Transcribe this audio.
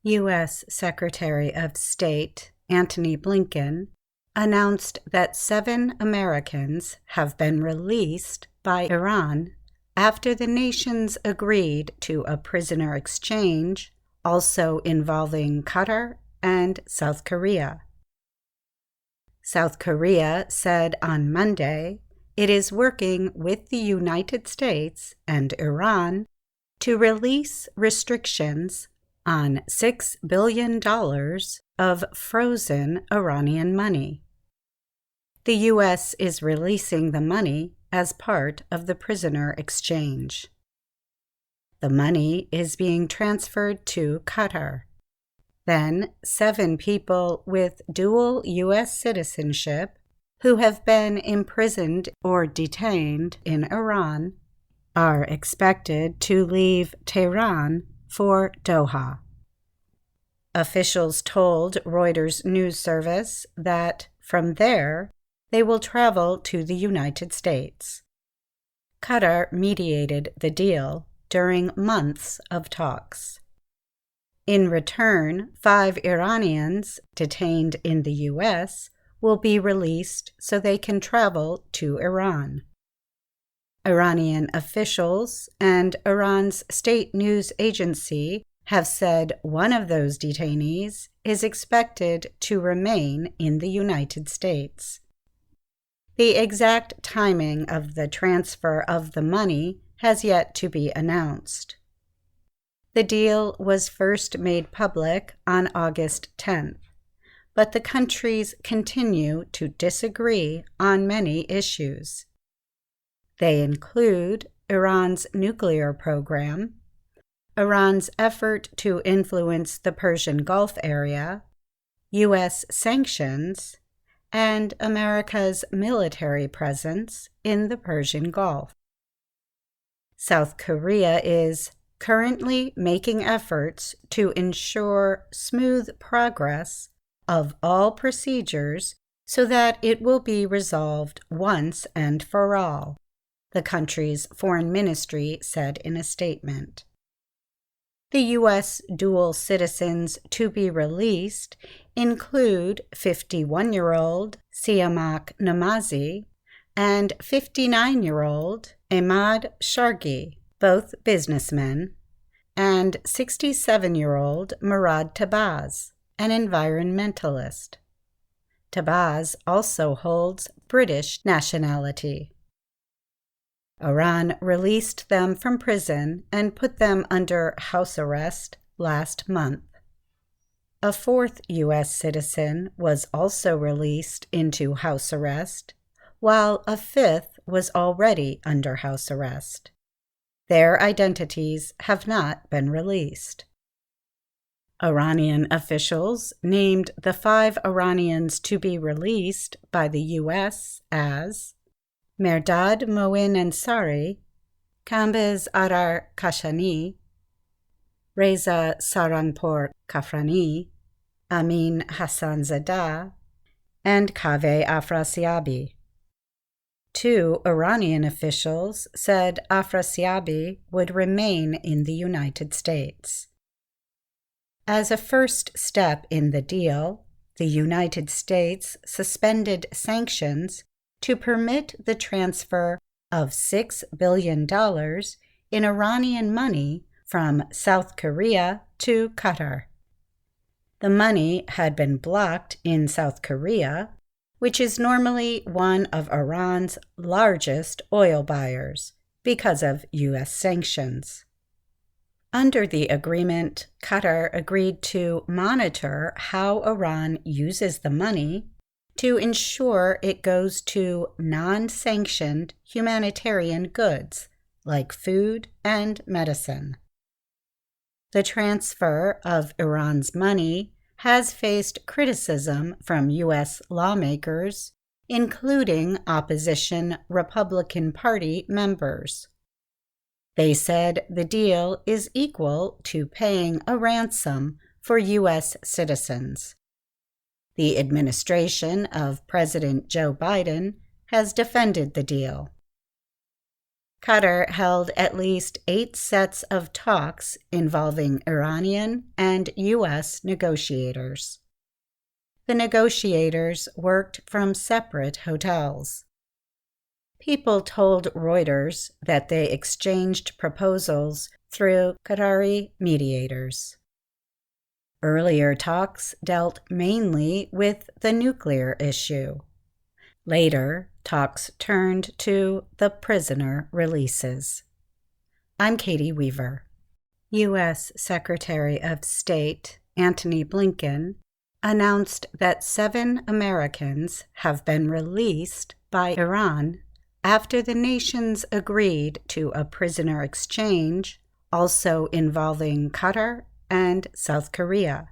U.S. Secretary of State Antony Blinken announced that 7 Americans have been released by Iran after the nations agreed to a prisoner exchange, also involving Qatar and South Korea. South Korea said on Monday it is working with the United States and Iran to release restrictions on $6 billion of frozen Iranian money. The U.S. is releasing the money as part of the prisoner exchange. The money is being transferred to Qatar. Then 7 people with dual U.S. citizenship who have been imprisoned or detained in Iran are expected to leave Tehran for Doha. Officials told Reuters news service that from there they will travel to the United States. Qatar mediated the deal during months of talks. In return, 5 Iranians detained in the U.S. will be released so they can travel to Iran. Iranian officials and Iran's state news agency have said one of those detainees is expected to remain in the United States. The exact timing of the transfer of the money has yet to be announced. The deal was first made public on August 10th, but the countries continue to disagree on many issues. They include Iran's nuclear program, Iran's effort to influence the Persian Gulf area, U.S. sanctions, and America's military presence in the Persian Gulf. South Korea is currently making efforts to ensure smooth progress of all procedures so that it will be resolved once and for all, the country's foreign ministry said in a statement. The U.S. dual citizens to be released include 51-year-old Siamak Namazi and 59-year-old Ahmad Shargi, both businessmen, and 67-year-old Murad Tabaz, an environmentalist. Tabaz also holds British nationality. Iran released them from prison and put them under house arrest last month. A 4th U.S. citizen was also released into house arrest, while a 5th was already under house arrest. Their identities have not been released. Iranian officials named the 5 Iranians to be released by the U.S. as Mehrdad Moin Ansari, Kambaz Arar Kashani, Reza Saranpour Kafrani, Amin Hassanzadeh, and Kaveh Afrasiabi. 2 Iranian officials said Afrasiabi would remain in the United States. As a first step in the deal, the United States suspended sanctions to permit the transfer of $6 billion in Iranian money from South Korea to Qatar. The money had been blocked in South Korea, which is normally one of Iran's largest oil buyers, because of U.S. sanctions. Under the agreement, Qatar agreed to monitor how Iran uses the money to ensure it goes to non-sanctioned humanitarian goods like food and medicine. The transfer of Iran's money has faced criticism from U.S. lawmakers, including opposition Republican Party members. They said the deal is equal to paying a ransom for U.S. citizens. The administration of President Joe Biden has defended the deal. Qatar held at least 8 sets of talks involving Iranian and U.S. negotiators. The negotiators worked from separate hotels. People told Reuters that they exchanged proposals through Qatari mediators. Earlier talks dealt mainly with the nuclear issue. Later, talks turned to the prisoner releases. I'm Katie Weaver. U.S. Secretary of State Antony Blinken announced that 7 Americans have been released by Iran after the nations agreed to a prisoner exchange, also involving Qatar and South Korea.